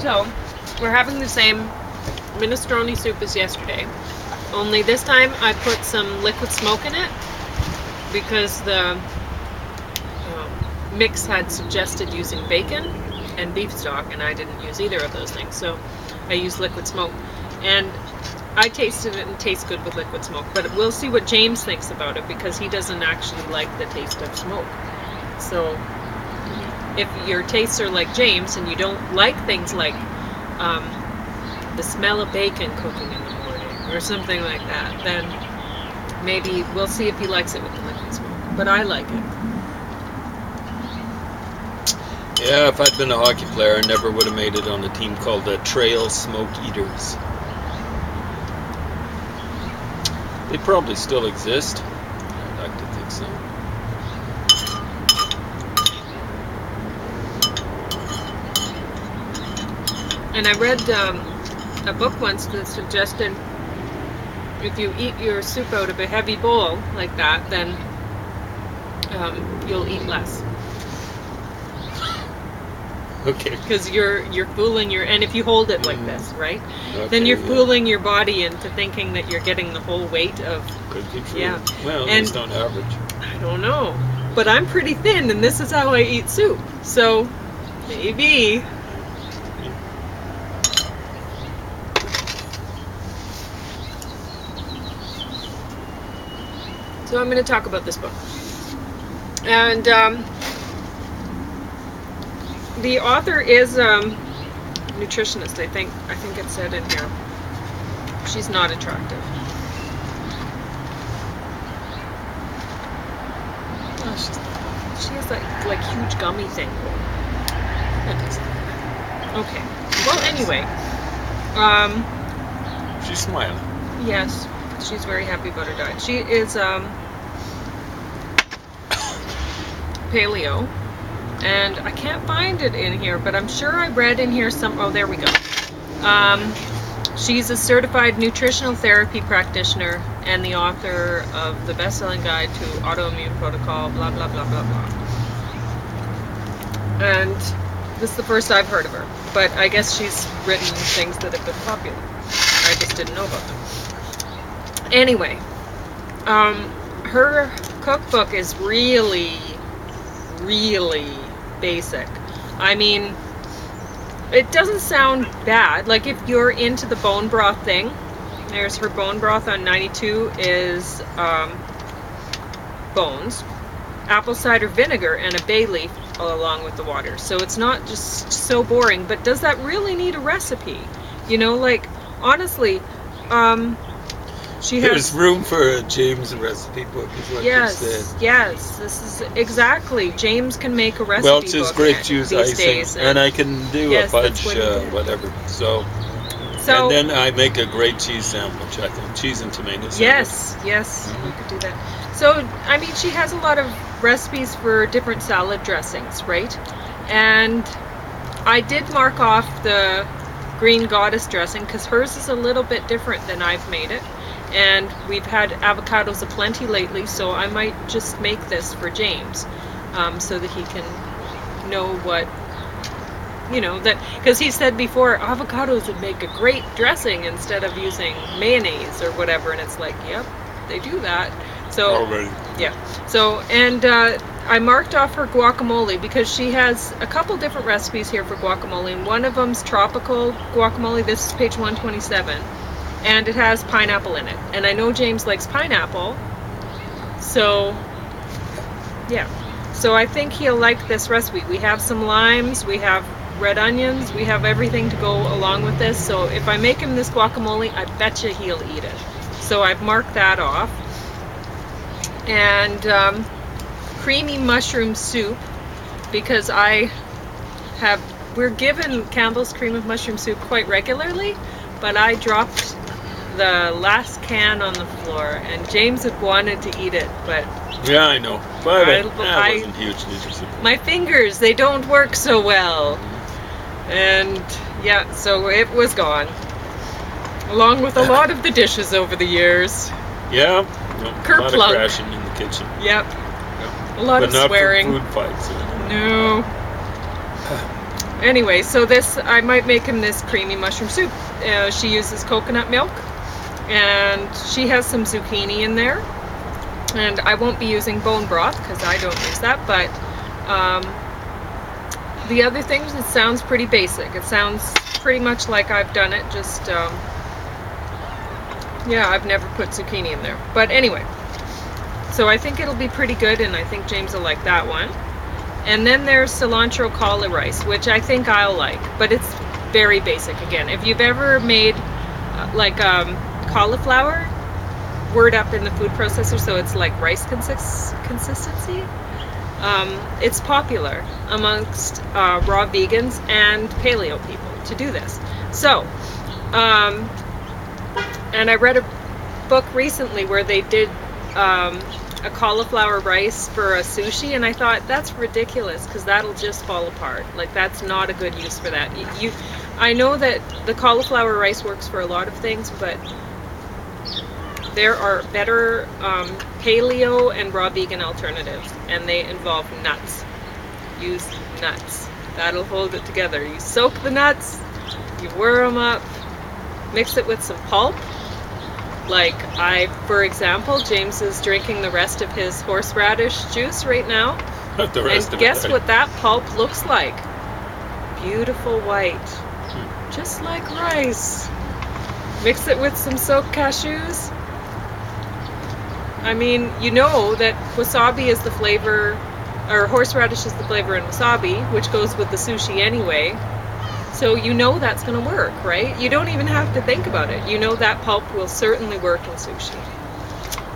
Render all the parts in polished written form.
So, we're having the same minestrone soup as yesterday. Only this time I put some liquid smoke in it because the mix had suggested using bacon and beef stock, and I didn't use either of those things. So I used liquid smoke. And I tasted it and it tastes good with liquid smoke. But we'll see what James thinks about it because he doesn't actually like the taste of smoke. So if your tastes are like James and you don't like things like the smell of bacon cooking in the morning or something like that, then maybe we'll see if he likes it with the liquid smoke. But I like it. Yeah, if I'd been a hockey player, I never would have made it on a team called the Trail Smoke Eaters. They probably still exist. I'd like to think so. And I read a book once that suggested if you eat your soup out of a heavy bowl like that, then you'll eat less. Okay. Because you're fooling and if you hold it like this, right? Okay, then you're fooling your body into thinking that you're getting the whole weight of. Could be true. Yeah. Well, and it's not average. I don't know, but I'm pretty thin, and this is how I eat soup. So maybe. So I'm going to talk about this book, and the author is a nutritionist. I think it said in here. She's not attractive. Oh, she has like huge gummy thing. Okay. Well, anyway. She's smiling. Yes, she's very happy about her diet. She is paleo. And I can't find it in here, but I'm sure I read in here some. Oh, there we go. She's a certified nutritional therapy practitioner and the author of the best-selling guide to autoimmune protocol, blah, blah, blah, blah, blah. And this is the first I've heard of her, but I guess she's written things that have been popular. I just didn't know about them. Anyway, her cookbook is really basic. I mean, it doesn't sound bad. Like if you're into the bone broth thing, there's her bone broth on 92 is bones, apple cider vinegar, and a bay leaf along with the water. So it's not just so boring, but does that really need a recipe? You know, like honestly, There's room for a James recipe book, is what you said. Yes, this is exactly. James can make a recipe Welch's book grape juice icing, days, and I can do a fudge, whatever. So, and then I make a great cheese sandwich. I think cheese and tomato sandwich. Yes, we could do that. So, I mean, she has a lot of recipes for different salad dressings, right? And I did mark off the green goddess dressing because hers is a little bit different than I've made it. And we've had avocados aplenty lately, so I might just make this for James so that he can know what, you know, that because he said before avocados would make a great dressing instead of using mayonnaise or whatever, and it's like, yep, they do that. So already. Yeah. So and I marked off her guacamole because she has a couple different recipes here for guacamole, and one of them's tropical guacamole. This is page 127. And it has pineapple in it. And I know James likes pineapple. So, yeah. So I think he'll like this recipe. We have some limes, we have red onions, we have everything to go along with this. So if I make him this guacamole, I bet you he'll eat it. So I've marked that off. And creamy mushroom soup, because we're given Campbell's cream of mushroom soup quite regularly, but I dropped the last can on the floor, and James had wanted to eat it, but yeah, I know. But I wasn't huge neither. My fingers, they don't work so well, and yeah, so it was gone, along with a lot of the dishes over the years. Yeah, a lot of crashing in the kitchen. Yep, a lot of swearing. But not for food fights. No. Anyway, so this, I might make him this creamy mushroom soup. She uses coconut milk, and she has some zucchini in there. And I won't be using bone broth because I don't use that, but the other things, it sounds pretty basic. It sounds pretty much like I've done it, just, yeah, I've never put zucchini in there. But anyway, so I think it'll be pretty good, and I think James will like that one. And then there's cilantro cauli rice, which I think I'll like, but it's very basic again. If you've ever made like cauliflower, whirred up in the food processor so it's like rice consistency, it's popular amongst raw vegans and paleo people to do this. So, and I read a book recently where they did a cauliflower rice for a sushi, and I thought that's ridiculous because that'll just fall apart. Like, that's not a good use for that. I know that the cauliflower rice works for a lot of things, but there are better paleo and raw vegan alternatives, and they involve nuts. Use nuts. That'll hold it together. You soak the nuts, you whir them up, mix it with some pulp. Like, for example, James is drinking the rest of his horseradish juice right now. And guess what that pulp looks like? Beautiful white. Just like rice. Mix it with some soaked cashews. I mean, you know that wasabi is the flavor, or horseradish is the flavor in wasabi, which goes with the sushi anyway. So you know that's going to work, right? You don't even have to think about it. You know that pulp will certainly work in sushi.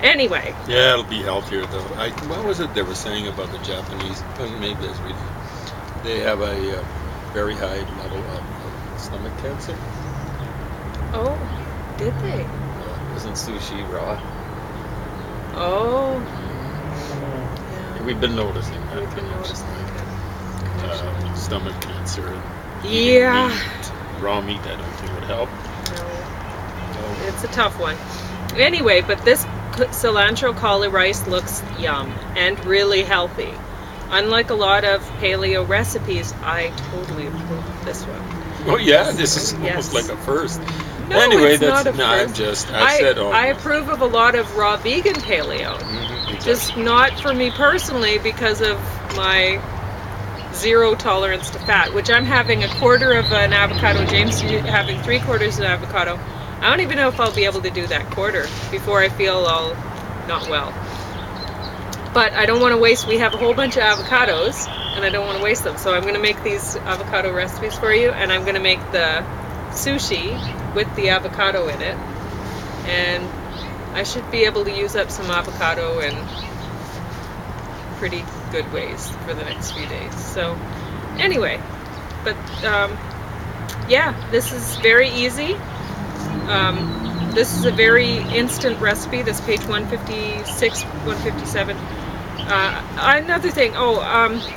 Anyway. Yeah, it'll be healthier though. What was it they were saying about the Japanese? Maybe that's reason. They have a very high level of stomach cancer. Oh, did they? Isn't sushi raw? Oh. Yeah. We've been noticing that. We've been noticing that. Stomach cancer. Yeah. Meat, raw meat, I don't think would help. No. It's a tough one. Anyway, but this cilantro cauli rice looks yum and really healthy. Unlike a lot of paleo recipes, I totally approve of this one. Oh yeah, this is almost like a first. No, anyway, it's that's not a first. I approve of a lot of raw vegan paleo. Exactly. Just not for me personally because of my zero tolerance to fat, which I'm having a quarter of an avocado. James having 3/4 of an avocado. I don't even know if I'll be able to do that quarter before I feel all not well. But I don't want to waste, we have a whole bunch of avocados and I don't want to waste them. So I'm going to make these avocado recipes for you, and I'm going to make the sushi with the avocado in it. And I should be able to use up some avocado in pretty good ways for the next few days. So anyway, but yeah, this is very easy. This is a very instant recipe. This page 156, 157. Another thing,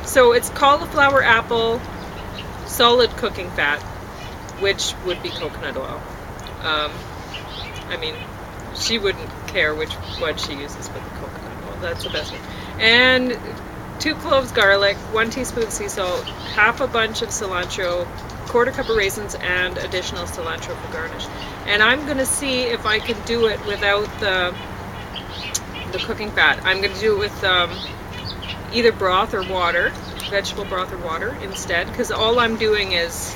so it's cauliflower apple solid cooking fat, which would be coconut oil. I mean, she wouldn't care which one she uses for the coconut oil. That's the best one. And 2 cloves garlic, 1 teaspoon sea salt, half a bunch of cilantro, 1/4 cup of raisins, and additional cilantro for garnish. And I'm going to see if I can do it without the cooking fat. I'm going to do it with either broth or water, vegetable broth or water instead, because all I'm doing is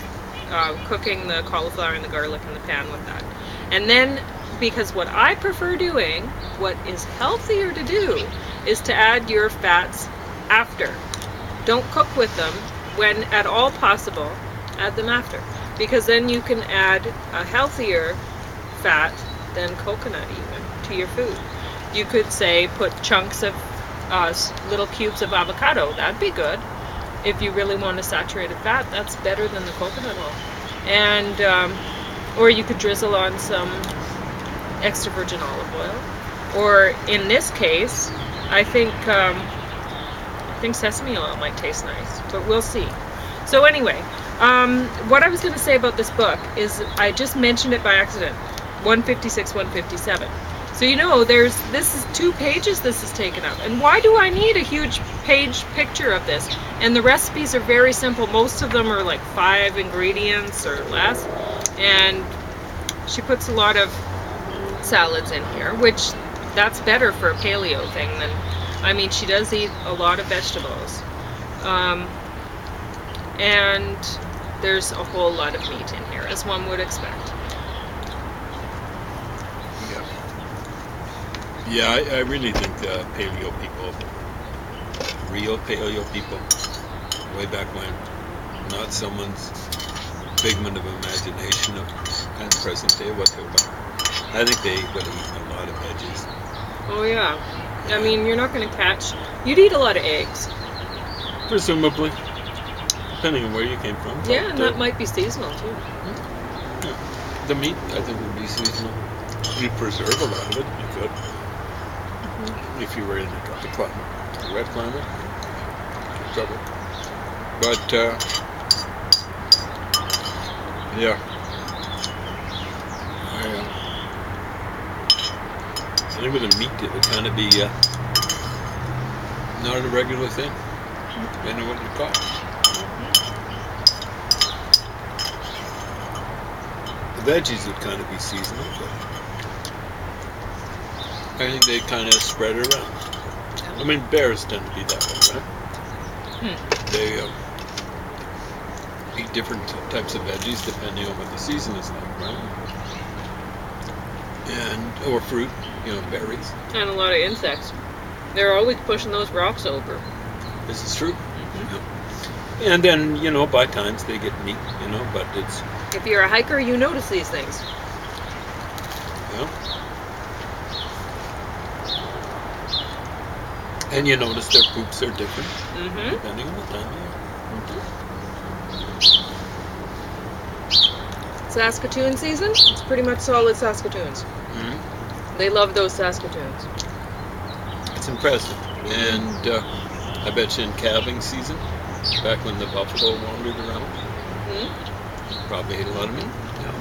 cooking the cauliflower and the garlic in the pan with that. And then, because what I prefer doing, what is healthier to do, is to add your fats after. Don't cook with them when at all possible. Add them after, because then you can add a healthier fat than coconut even to your food. You could say put chunks of little cubes of avocado. That'd be good. If you really want a saturated fat, that's better than the coconut oil. And or you could drizzle on some extra virgin olive oil, or in this case, I think sesame oil might taste nice, but we'll see. So anyway, what I was going to say about this book is I just mentioned it by accident, 156, 157. So So this is 2 pages this is taken up. And why do I need a huge page picture of this? And the recipes are very simple. Most of them are like 5 ingredients or less. And she puts a lot of salads in here, which that's better for a paleo thing than, I mean, she does eat a lot of vegetables. And there's a whole lot of meat in here, as one would expect. Yeah, I really think paleo people, real paleo people, way back when, not someone's figment of imagination of and present day what they're about. I think they would eat a lot of veggies. Oh yeah. I mean, you're not going to catch... You'd eat a lot of eggs. Presumably. Depending on where you came from. Yeah, and that might be seasonal too. Yeah. The meat, I think, would be seasonal. You'd preserve a lot of it. You could. If you were in a tropical climate. A wet climate. Trouble. But, yeah. I think with the meat, it would kind of be not a regular thing. Depending on what you caught. The veggies would kind of be seasonal, but I think they kind of spread around. I mean, bears tend to be that way, right? They eat different types of veggies depending on what the season is like, right? Or fruit, berries. And a lot of insects. They're always pushing those rocks over. This is true. Yeah. And then, by times they get meat, but it's... If you're a hiker, you notice these things. Yeah. And you notice their poops are different, depending on the time of year. Saskatoon season, it's pretty much solid Saskatoons. They love those Saskatoons. It's impressive. And I bet you in calving season, back when the buffalo wandered around, probably ate a lot of meat. Yeah.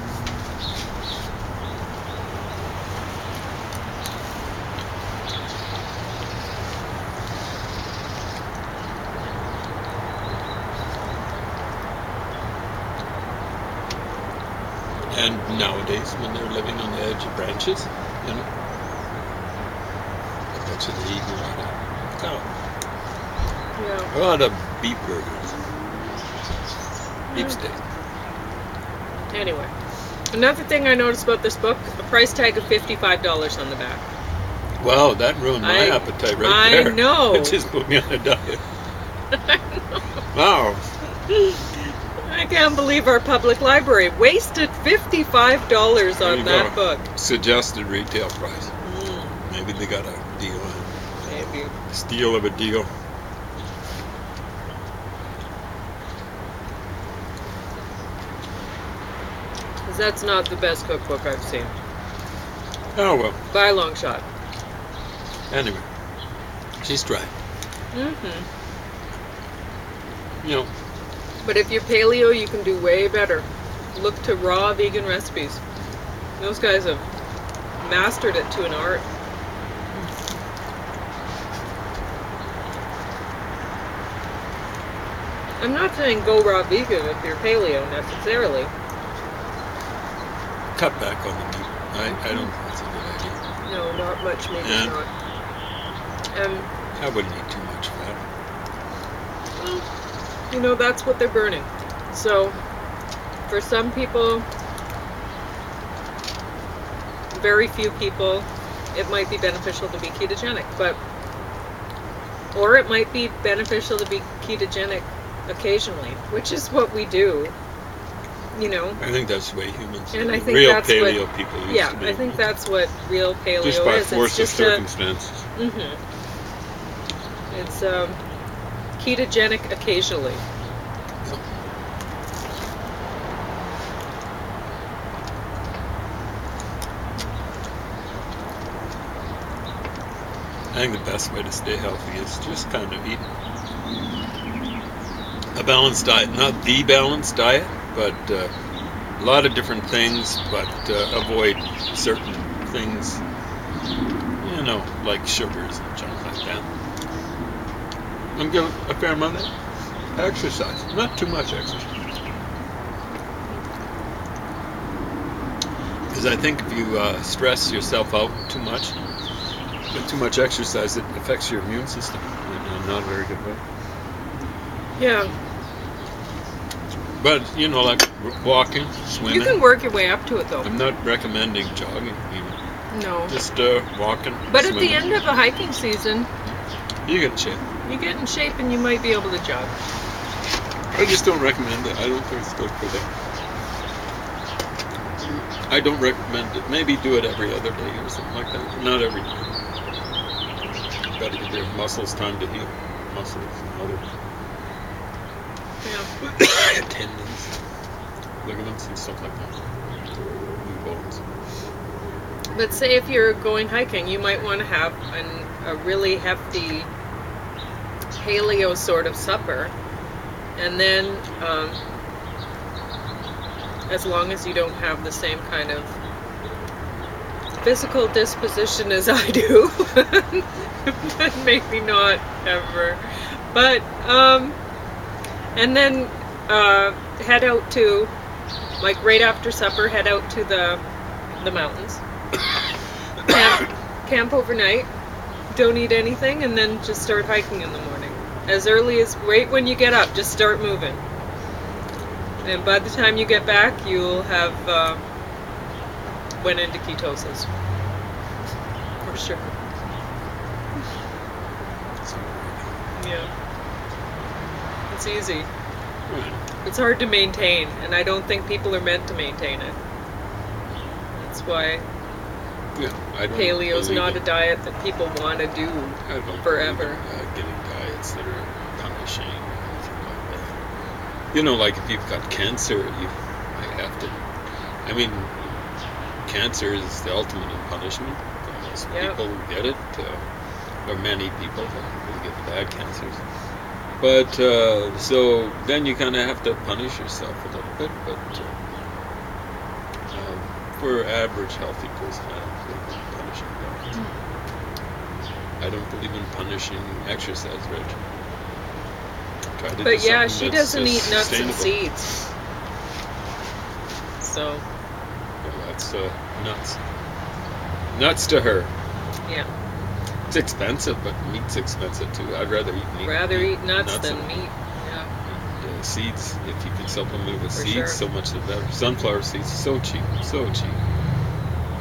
And nowadays, when they're living on the edge of branches, I bet you they eat a lot of cow. Yeah. A lot of beef burgers. Beef steak. Anyway, another thing I noticed about this book, a price tag of $55 on the back. Wow, that ruined my appetite right there. I know. It just put me on a diet. I know. Wow. I can't believe our public library wasted $55 on that book. Suggested retail price. Maybe they got a deal. Maybe. Steal of a deal. Because that's not the best cookbook I've seen. Oh, well. By a long shot. Anyway. She's trying. But if you're paleo, you can do way better. Look to raw vegan recipes. Those guys have mastered it to an art. I'm not saying go raw vegan if you're paleo necessarily. Cut back on the meat. I don't think that's a good idea. No, not much, maybe not. I wouldn't eat too much fat. Well, that's what they're burning. So, for some people, very few people, it might be beneficial to be ketogenic, or it might be beneficial to be ketogenic occasionally, which is what we do. I think that's the way humans and I think real that's paleo what, people used to be. I think that's what real paleo just by is. force of circumstances. It's ketogenic occasionally. I think the best way to stay healthy is just kind of eat a balanced diet. Not the balanced diet, but a lot of different things, but avoid certain things like sugars and junk like that. I'm getting a fair amount of exercise, not too much exercise. Because I think if you stress yourself out too much, with too much exercise, it affects your immune system in a not very good way. Yeah. But, like walking, swimming. You can work your way up to it, though. I'm not recommending jogging even. No. Just walking, But swimming. at the end of a hiking season, You get in shape. you get in shape and you might be able to jog. I just don't recommend it. I don't think it's good for them. I don't recommend it. Maybe do it every other day or something like that. Not every day. You gotta give your muscles time to heal. Muscles and other Yeah. tendons, ligaments and stuff like that. New bones. But say if you're going hiking, you might want to have a really hefty paleo sort of supper. And then, as long as you don't have the same kind of physical disposition as I do, but maybe not ever. But, and then head out to, like right after supper, head out to the mountains. Camp overnight, don't eat anything, and then just start hiking in the morning. As early as, right when you get up, just start moving. And by the time you get back, you'll have went into ketosis. For sure. Yeah. It's easy. It's hard to maintain, and I don't think people are meant to maintain it. That's why Paleo's not a diet that people want to do forever. Getting diets that are punishing or anything like that. Like if you've got cancer, you have to. I mean, cancer is the ultimate in punishment. Most people get it, or many people who get bad cancers. But so then you kind of have to punish yourself a little bit. But for average healthy person, I don't believe in punishing diets. I don't believe in punishing exercise regimen. But yeah, she doesn't eat nuts and seeds. So. Well, that's nuts. Nuts to her. Yeah. It's expensive, but meat's expensive too. I'd rather eat meat. Eat nuts than meat. Yeah. And seeds, if you can supplement with seeds, sure. so much the better. Sunflower seeds, so cheap, so cheap.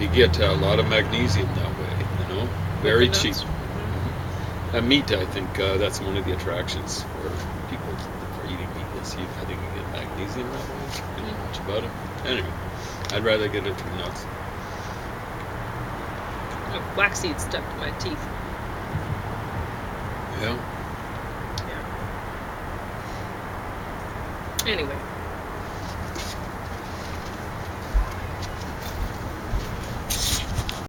You get a lot of magnesium that way, very cheap. Mm-hmm. And meat, I think that's one of the attractions for people for eating meat. I think you get magnesium that way. I don't know much about it. Anyway, I'd rather get it through nuts. Flaxseed stuck to my teeth. Yeah. Anyway.